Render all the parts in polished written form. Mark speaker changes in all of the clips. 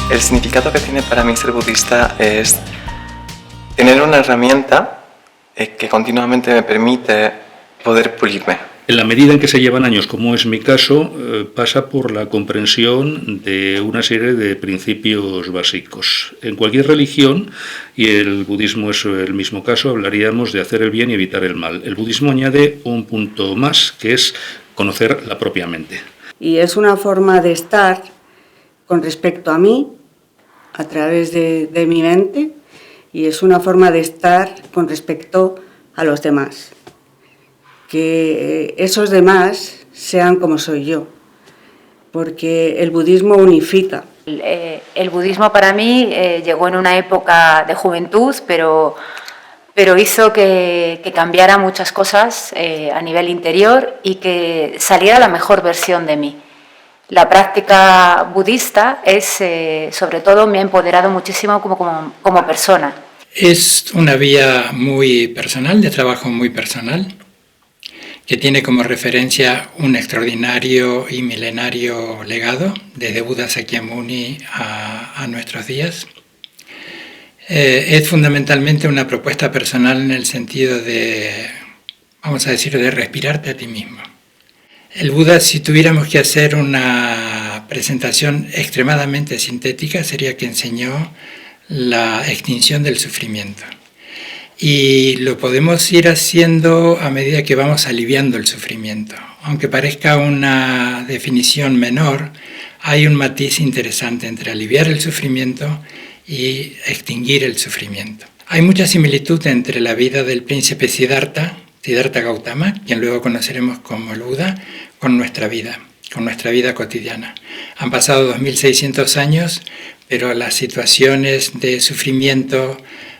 Speaker 1: El significado que tiene para mí ser budista es tener una herramienta que continuamente me permite poder pulirme.
Speaker 2: En la medida en que se llevan años, como es mi caso, pasa por la comprensión de una serie de principios básicos. En cualquier religión, y el budismo es el mismo caso, hablaríamos de hacer el bien y evitar el mal. El budismo añade un punto más, que es conocer la propia mente.
Speaker 3: Y es una forma de estar con respecto a mí, a través de mi mente, y es una forma de estar con respecto a los demás. Que esos demás sean como soy yo, porque el budismo unifica.
Speaker 4: El budismo para mí llegó en una época de juventud, pero hizo que cambiara muchas cosas a nivel interior y que saliera la mejor versión de mí. La práctica budista sobre todo, me ha empoderado muchísimo como persona.
Speaker 5: Es una vía muy personal, de trabajo muy personal, que tiene como referencia un extraordinario y milenario legado, desde Buda Sakyamuni a nuestros días. Es fundamentalmente una propuesta personal en el sentido de, vamos a decir, de respirarte a ti mismo. El Buda, si tuviéramos que hacer una presentación extremadamente sintética, sería que enseñó la extinción del sufrimiento. Y lo podemos ir haciendo a medida que vamos aliviando el sufrimiento. Aunque parezca una definición menor, hay un matiz interesante entre aliviar el sufrimiento y extinguir el sufrimiento. Hay mucha similitud entre la vida del príncipe Siddhartha Gautama, quien luego conoceremos como el Buda, con nuestra vida cotidiana. Han pasado 2600 años, pero las situaciones de sufrimiento,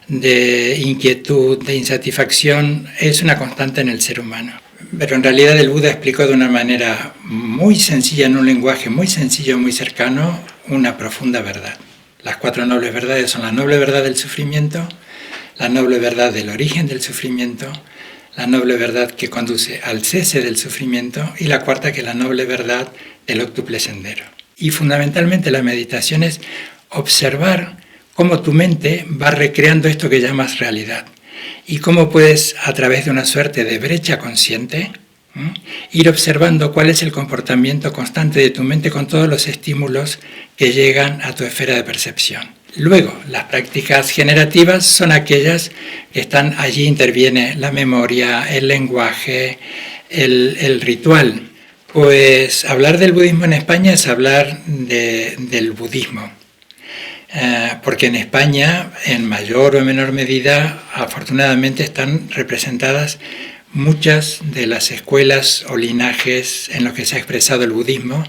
Speaker 5: de inquietud, de insatisfacción, es una constante en el ser humano. Pero en realidad el Buda explicó de una manera muy sencilla, en un lenguaje muy sencillo, muy cercano, una profunda verdad. Las 4 nobles verdades son la noble verdad del sufrimiento, la noble verdad del origen del sufrimiento, la noble verdad que conduce al cese del sufrimiento y la cuarta, que es la noble verdad del octuple sendero. Y fundamentalmente la meditación es observar cómo tu mente va recreando esto que llamas realidad y cómo puedes, a través de una suerte de brecha consciente, ir observando cuál es el comportamiento constante de tu mente con todos los estímulos que llegan a tu esfera de percepción. Luego, las prácticas generativas son aquellas que están allí, interviene la memoria, el lenguaje, el ritual. Pues hablar del budismo en España es hablar del budismo. Porque en España, en mayor o menor medida, afortunadamente están representadas muchas de las escuelas o linajes en los que se ha expresado el budismo,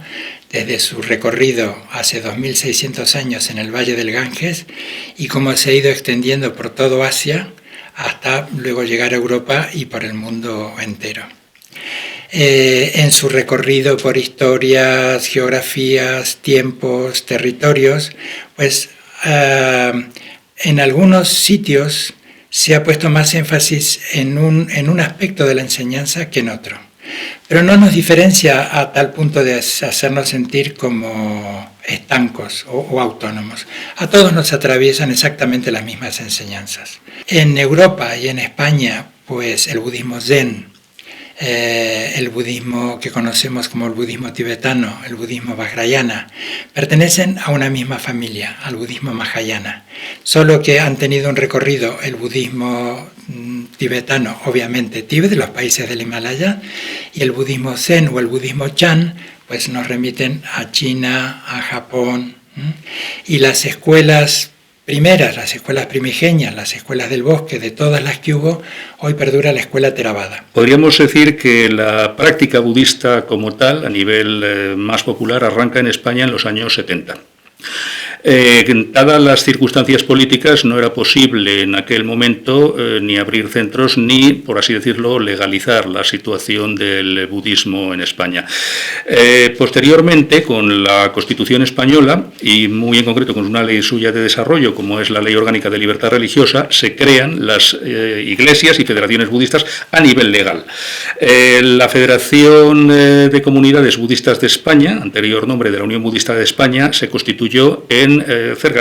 Speaker 5: desde su recorrido hace 2600 años en el Valle del Ganges y cómo se ha ido extendiendo por todo Asia hasta luego llegar a Europa y por el mundo entero. En su recorrido por historias, geografías, tiempos, territorios, pues en algunos sitios se ha puesto más énfasis en un aspecto de la enseñanza que en otro. Pero no nos diferencia a tal punto de hacernos sentir como estancos o autónomos. A todos nos atraviesan exactamente las mismas enseñanzas. En Europa y en España, pues el budismo zen, el budismo que conocemos como el budismo tibetano, el budismo vajrayana, pertenecen a una misma familia, al budismo mahayana, solo que han tenido un recorrido el budismo tibetano, obviamente Tíbet, de los países del Himalaya, y el budismo zen o el budismo chan, pues nos remiten a China, a Japón, y las escuelas primeras, las escuelas primigenias, las escuelas del bosque, de todas las que hubo, hoy perdura la escuela Theravada.
Speaker 2: Podríamos decir que la práctica budista como tal, a nivel más popular, arranca en España en los años 70. Dadas las circunstancias políticas, no era posible en aquel momento ni abrir centros ni, por así decirlo, legalizar la situación del budismo en España. Posteriormente, con la Constitución española y muy en concreto con una ley suya de desarrollo, como es la Ley Orgánica de Libertad Religiosa, se crean las iglesias y federaciones budistas a nivel legal. La Federación de Comunidades Budistas de España, anterior nombre de la Unión Budista de España, se constituyó en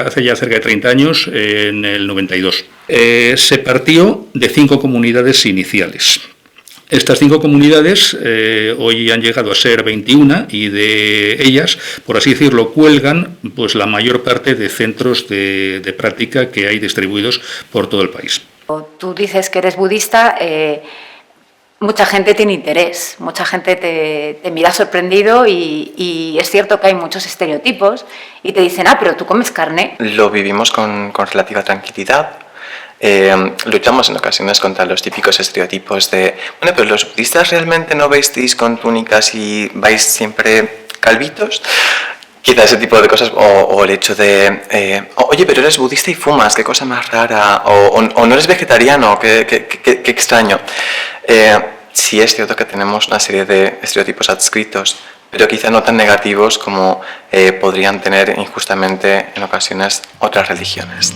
Speaker 2: hace ya cerca de 30 años, en el 92. Se partió de 5 comunidades iniciales. Estas 5 comunidades hoy han llegado a ser 21 y de ellas, por así decirlo, cuelgan pues la mayor parte de centros de práctica que hay distribuidos por todo el país.
Speaker 4: Tú dices que eres budista, mucha gente tiene interés, mucha gente te mira sorprendido y es cierto que hay muchos estereotipos y te dicen, pero tú comes carne.
Speaker 1: Lo vivimos con relativa tranquilidad. Luchamos en ocasiones contra los típicos estereotipos de, bueno, pero los budistas realmente no vestéis con túnicas y vais siempre calvitos. Quizá ese tipo de cosas, o el hecho de, oye, pero eres budista y fumas, qué cosa más rara, o no eres vegetariano, qué extraño. Sí es cierto que tenemos una serie de estereotipos adscritos, pero quizá no tan negativos como podrían tener injustamente en ocasiones otras religiones.